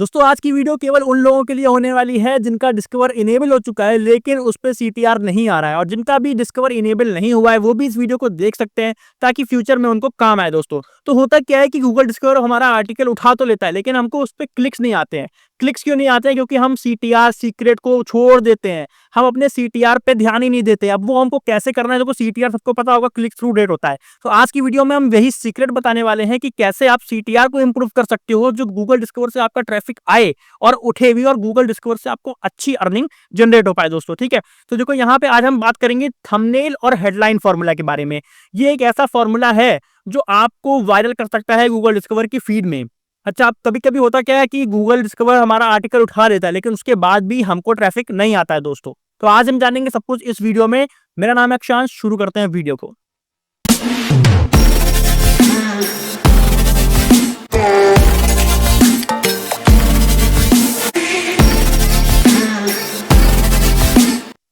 दोस्तों आज की वीडियो केवल उन लोगों के लिए होने वाली है जिनका डिस्कवर इनेबल हो चुका है लेकिन उस पे सीटीआर नहीं आ रहा है, और जिनका भी डिस्कवर इनेबल नहीं हुआ है वो भी इस वीडियो को देख सकते हैं ताकि फ्यूचर में उनको काम आए। दोस्तों तो होता क्या है कि गूगल डिस्कवर हमारा आर्टिकल उठा तो लेता है लेकिन हमको उस पर क्लिक्स नहीं आते हैं। क्लिक्स क्यों नहीं आते हैं? क्योंकि हम सीटीआर सीक्रेट को छोड़ देते हैं, हम अपने सीटीआर पे ध्यान ही नहीं देते। अब वो हमको कैसे करना है, देखो सीटीआर सबको पता होगा, क्लिक थ्रू रेट होता है। तो आज की वीडियो में हम यही सीक्रेट बताने वाले हैं कि कैसे आप सीटीआर को इंप्रूव कर सकते हो, जो गूगल डिस्कवर से आपका ट्रैफिक आए और उठे भी, और गूगल डिस्कवर से आपको अच्छी अर्निंग जनरेट हो पाए। दोस्तों ठीक है, तो देखो यहाँ पे आज हम बात करेंगे थंबनेल और हेडलाइन फॉर्मूला के बारे में। ये एक ऐसा फॉर्मूला है जो आपको वायरल कर सकता है गूगल डिस्कवर की फीड में। अच्छा, अब कभी कभी होता क्या है कि गूगल डिस्कवर हमारा आर्टिकल उठा देता है लेकिन उसके बाद भी हमको ट्रैफिक नहीं आता है। दोस्तों तो आज हम जानेंगे सब कुछ इस वीडियो में। मेरा नाम है अक्षांश, शुरू करते हैं वीडियो को।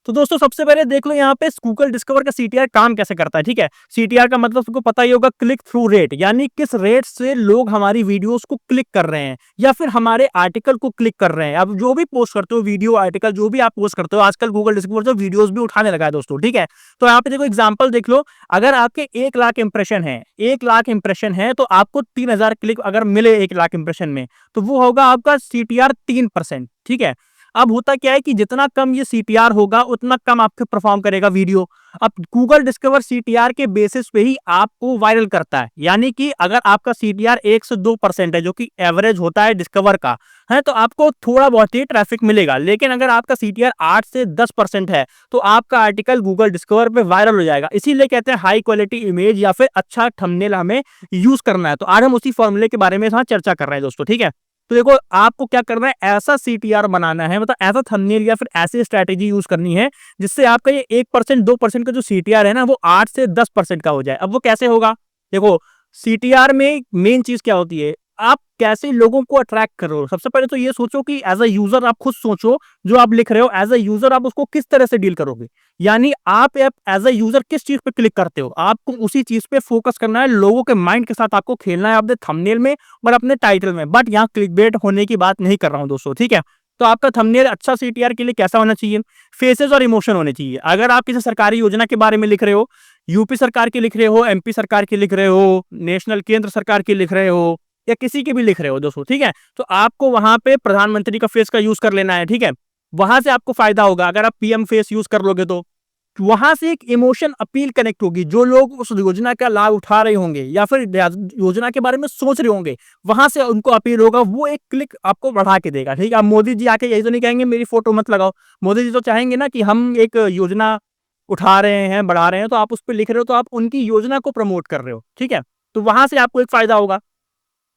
तो दोस्तों सबसे पहले देख लो यहाँ पे गूगल डिस्कवर का सीटीआर काम कैसे करता है। ठीक है, सीटीआर का मतलब सबको पता ही होगा, क्लिक थ्रू रेट, यानी किस रेट से लोग हमारी वीडियोस को क्लिक कर रहे हैं या फिर हमारे आर्टिकल को क्लिक कर रहे हैं। अब जो भी पोस्ट करते हो, वीडियो आर्टिकल जो भी आप पोस्ट करते हो, आजकल गूगल डिस्कवर जो वीडियोस भी उठाने लगा है दोस्तों। ठीक है, तो यहाँ पे देखो एग्जाम्पल देख लो, अगर आपके 1 लाख इंप्रेशन है, 1 लाख इंप्रेशन है तो आपको 3000 क्लिक अगर मिले 1 लाख इंप्रेशन में, तो वो होगा आपका सीटीआर 3%। ठीक है, अब होता क्या है कि जितना कम ये सीटीआर होगा उतना कम आपके परफॉर्म करेगा वीडियो। अब गूगल डिस्कवर सीटीआर के बेसिस पे ही आपको वायरल करता है, यानी कि अगर आपका सीटीआर 1 से 2% है, जो कि एवरेज होता है डिस्कवर का, है तो आपको थोड़ा बहुत ही ट्रैफिक मिलेगा। लेकिन अगर आपका सीटीआर 8 से 10% है तो आपका आर्टिकल गूगल डिस्कवर पे वायरल हो जाएगा। इसीलिए कहते हैं हाई क्वालिटी इमेज या फिर अच्छा थंबनेल हमें यूज करना है। तो आज हम उसी फॉर्मूले के बारे में यहाँ चर्चा कर रहे हैं दोस्तों। ठीक है, तो देखो आपको क्या करना है, ऐसा सीटीआर बनाना है, मतलब ऐसा थंबनेल या फिर ऐसी स्ट्रैटेजी यूज करनी है जिससे आपका ये 1% 2% का जो सीटीआर है ना, वो 8 से 10% का हो जाए। अब वो कैसे होगा? देखो सीटीआर में मेन चीज क्या होती है, आप कैसे लोगों को अट्रैक्ट कर रहे हो। सबसे पहले तो ये सोचो कि एज अ यूजर आप खुद सोचो, जो आप लिख रहे हो एज अ यूजर आप उसको किस तरह से डील करोगे। यानी आप एज अ यूजर किस चीज पे क्लिक करते हो, आपको उसी चीज पे फोकस करना है। लोगों के माइंड के साथ आपको खेलना है अपने थंबनेल में और अपने टाइटल में। बट यहाँ क्लिकबेट होने की बात नहीं कर रहा हूँ दोस्तों। ठीक है, तो आपका थंबनेल अच्छा सीटीआर के लिए कैसा होना चाहिए, फेसेस और इमोशन होने चाहिए। अगर आप किसी सरकारी योजना के बारे में लिख रहे हो, यूपी सरकार की लिख रहे हो, एमपी सरकार की लिख रहे हो, नेशनल केंद्र सरकार की लिख रहे हो, या किसी की भी लिख रहे हो दोस्तों, ठीक है, तो आपको वहां पे प्रधानमंत्री का फेस का यूज कर लेना है। ठीक है, वहां से आपको फायदा होगा। अगर आप पीएम फेस यूज कर लोगे तो वहां से एक इमोशन अपील कनेक्ट होगी। जो लोग उस योजना का लाभ उठा रहे होंगे या फिर योजना के बारे में सोच रहे होंगे, वहां से उनको अपील होगा, वो एक क्लिक आपको बढ़ा के देगा। ठीक है, अब मोदी जी आके यही तो नहीं कहेंगे मेरी फोटो मत लगाओ। मोदी जी तो चाहेंगे ना कि हम एक योजना उठा रहे हैं, बढ़ा रहे हैं, तो आप उस पर लिख रहे हो तो आप उनकी योजना को प्रमोट कर रहे हो। ठीक है, तो वहां से आपको एक फायदा होगा।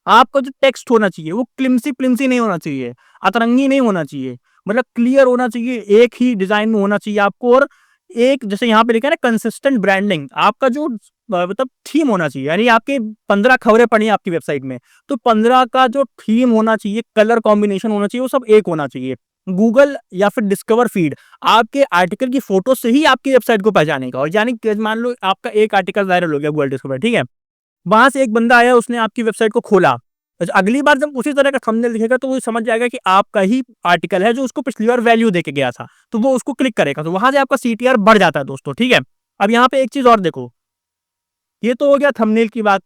आपका जो टेक्स्ट होना चाहिए वो क्लिमसी प्लिमसी नहीं होना चाहिए, अतरंगी नहीं होना चाहिए, मतलब क्लियर होना चाहिए, एक ही डिजाइन में होना चाहिए आपको। और एक जैसे यहाँ पे लिखा है ना कंसिस्टेंट ब्रांडिंग, आपका जो मतलब थीम होना चाहिए, यानी आपके 15 खबरें पढ़ी आपकी वेबसाइट में तो 15 का जो थीम होना चाहिए, कलर कॉम्बिनेशन होना चाहिए, वो सब एक होना चाहिए। गूगल या फिर डिस्कवर फीड आपके आर्टिकल की फोटो से ही आपकी वेबसाइट को पहचानेगा। और यानी मान लो आपका एक आर्टिकल वायरल हो गया गूगल डिस्कवर, ठीक है, वहां से एक बंदा आया, उसने आपकी वेबसाइट को खोला, तो अगली बार जब उसी तरह का थंबनेल दिखेगा तो वो समझ जाएगा कि आपका ही आर्टिकल है जो उसको पिछली बार वैल्यू देके गया था, तो वो उसको क्लिक करेगा, तो वहां से आपका सीटीआर बढ़ जाता है दोस्तों। ठीक है, अब यहाँ पे एक चीज और देखो, ये तो हो गया थंबनेल की बात।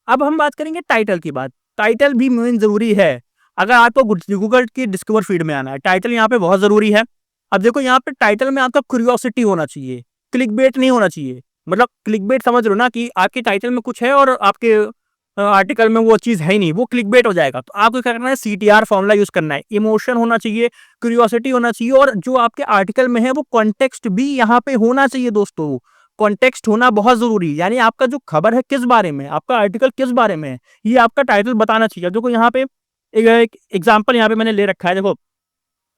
अब हम बात करेंगे टाइटल की बात। टाइटल भी मेन जरूरी है। अगर आपको गूगल की डिस्कवर फीड में आना है, टाइटल यहाँ पे बहुत जरूरी है। अब देखो यहाँ पे टाइटल में आपका क्यूरियोसिटी होना चाहिए, क्लिकबेट नहीं होना चाहिए। मतलब क्लिकबेट समझ लो ना कि आपके टाइटल में कुछ है और आपके आर्टिकल में वो चीज है ही नहीं, वो क्लिकबेट हो जाएगा। तो आपको क्या करना है, सीटीआर फॉर्मूला यूज करना है। इमोशन होना चाहिए, क्यूरियोसिटी होना चाहिए, और जो आपके आर्टिकल में है वो कॉन्टेक्स्ट भी यहाँ पे होना चाहिए दोस्तों। कॉन्टेक्स्ट होना बहुत जरूरी है, यानी आपका जो खबर है किस बारे में, आपका आर्टिकल किस बारे में है, ये आपका टाइटल बताना चाहिए। देखो यहाँ पे एक एग्जाम्पल यहाँ पे मैंने ले रखा है, देखो,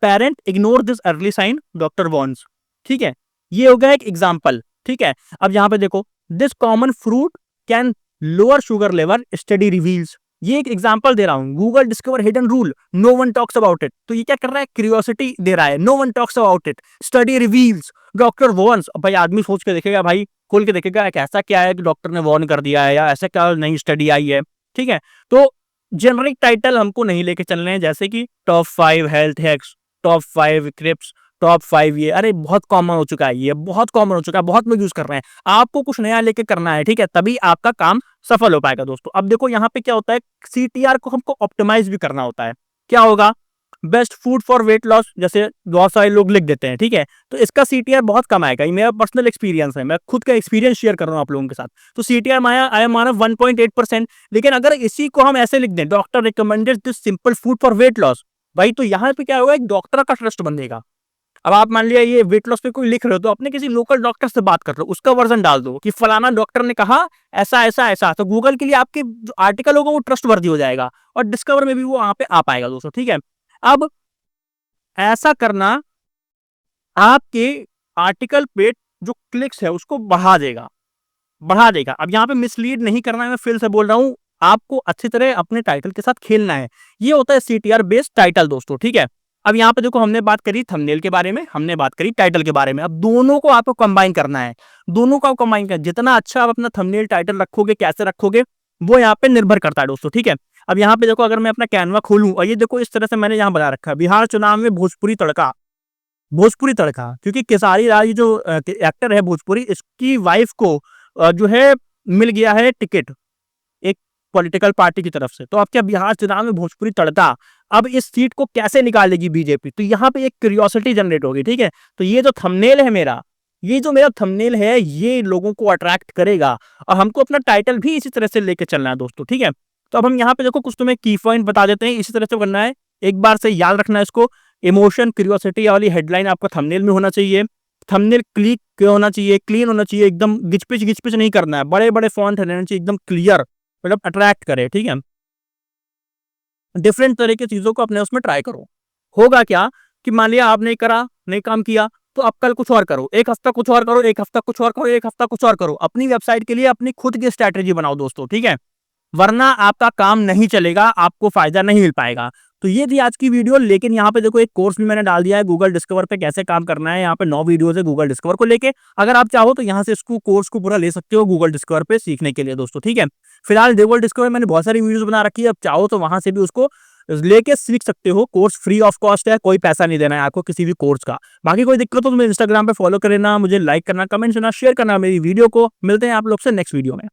parent ignore this early sign doctor warns. ठीक है, ये हो गया एक एग्जाम्पल। ठीक है, अब यहाँ पे देखो, this common fruit can lower sugar level study reveals. ये एक एग्जांपल दे रहा हूं, Google discover hidden rule, no one talks about it. तो ये क्या कर रहा है, क्यूरियोसिटी दे रहा है, no one talks about it, study reveals, doctor warns. भाई आदमी सोच के देखेगा, भाई खोल के देखेगा, एक ऐसा क्या है कि डॉक्टर ने वॉर्न कर दिया है, या ऐसा क्या नई स्टडी आई है। ठीक है, तो जेनरिक टाइटल हमको नहीं लेके चलने हैं, जैसे कि top 5 health hacks, top 5 crips, top 5 ये, अरे बहुत कॉमन हो चुका है, ये बहुत कॉमन हो चुका है, बहुत लोग यूज कर रहे हैं। आपको कुछ नया लेके करना है, ठीक है, तभी आपका काम सफल हो पाएगा दोस्तों। अब देखो यहाँ पे क्या होता है, सीटीआर को हमको ऑप्टिमाइज भी करना होता है। क्या होगा, best food for weight loss, जैसे बहुत सारे लोग लिख देते हैं, ठीक है, तो इसका सीटीआर बहुत कम आएगा। ये मेरा पर्सनल एक्सपीरियंस है, मैं खुद का एक्सपीरियंस शेयर कर रहा हूँ आप लोगों के साथ। तो सीटीआर आया माना 1.8%। लेकिन अगर इसी को हम ऐसे लिख दें, doctor recommended this simple food for weight loss, भाई तो यहाँ पे क्या होगा, एक डॉक्टर का ट्रस्ट बनेगा। अब आप मान लिया ये वेट लॉस पे कोई लिख रहे हो, तो अपने किसी लोकल डॉक्टर से बात कर लो, उसका वर्जन डाल दो कि फलाना डॉक्टर ने कहा ऐसा ऐसा ऐसा, तो गूगल के लिए आपके जो आर्टिकल होगा वो ट्रस्ट वर्दी हो जाएगा, और डिस्कवर में भी वो वहां पे आ पाएगा दोस्तों, ठीक है। अब ऐसा करना आपके आर्टिकल पे जो क्लिक्स है उसको बढ़ा देगा, बढ़ा देगा। अब यहाँ पे मिसलीड नहीं करना है, मैं फिर से बोल रहा हूँ, आपको अच्छी तरह अपने टाइटल के साथ खेलना है। ये होता है सीटीआर बेस्ड टाइटल दोस्तों, ठीक है। अब यहाँ पे देखो, हमने बात करी थंबनेल के बारे में, हमने बात करी टाइटल के बारे में। अब दोनों को आपको कंबाइन करना है, दोनों को कंबाइन करना, जितना अच्छा आप अपना थंबनेल टाइटल रखोगे, कैसे रखोगे, वो यहाँ पे निर्भर करता है दोस्तों, ठीक है। अब यहाँ पे देखो, अगर मैं अपना कैनवा खोलूं और ये देखो इस तरह से मैंने यहाँ बना रखा है, बिहार चुनाव में भोजपुरी तड़का, भोजपुरी तड़का, क्योंकि केसारी लाल ये जो एक्टर है भोजपुरी, इसकी वाइफ को जो है मिल गया है टिकट एक पॉलिटिकल पार्टी की तरफ से। तो अब क्या बिहार चुनाव में भोजपुरी तड़का अब इस सीट को कैसे निकालेगी बीजेपी, तो यहाँ पे एक क्यूरियोसिटी जनरेट होगी, ठीक है। तो ये जो थंबनेल है मेरा, ये जो मेरा थंबनेल है, ये लोगों को अट्रैक्ट करेगा, और हमको अपना टाइटल भी इसी तरह से लेके चलना है दोस्तों, ठीक है। तो अब हम यहाँ पे देखो कुछ तुम्हें की पॉइंट बता देते हैं, इसी तरह से करना है, एक बार से याद रखना है इसको। इमोशन क्यूरियोसिटी वाली हेडलाइन आपका थंबनेल में होना चाहिए। थंबनेल क्लिक होना चाहिए, क्लीन होना चाहिए, एकदम गिचपिच गिचपिच नहीं करना है, बड़े बड़े फॉन्ट रहना चाहिए, एकदम क्लियर, मतलब अट्रैक्ट करे, ठीक है। डिफरेंट तरह की चीजों को अपने उसमें ट्राई करो। होगा क्या कि मान लिया आपने करा, नहीं काम किया, तो अब कल कुछ और करो, एक हफ्ता कुछ और करो, एक हफ्ता कुछ और करो, एक हफ्ता कुछ और करो। अपनी वेबसाइट के लिए अपनी खुद की स्ट्रैटेजी बनाओ दोस्तों, ठीक है, वरना आपका काम नहीं चलेगा, आपको फायदा नहीं मिल पाएगा। तो ये थी आज की वीडियो। लेकिन यहाँ पे देखो एक कोर्स भी मैंने डाल दिया है गूगल डिस्कवर पे, कैसे काम करना है। यहाँ पे 9 वीडियोस है गूगल डिस्कवर को लेके, अगर आप चाहो तो यहाँ से इसको कोर्स को पूरा ले सकते हो गूगल डिस्कवर पे सीखने के लिए दोस्तों, ठीक है। फिलहाल गूगल डिस्कवर मैंने बहुत सारी वीडियोस बना रखी है, अब चाहो तो वहां से भी उसको लेके सीख सकते हो। कोर्स फ्री ऑफ कॉस्ट है, कोई पैसा नहीं देना है आपको किसी भी कोर्स का। बाकी कोई दिक्कत हो तो मुझे इंस्टाग्राम पे फॉलो करना, मुझे लाइक करना, कमेंट करना, शेयर करना मेरी वीडियो को। मिलते हैं आप लोग से नेक्स्ट वीडियो में।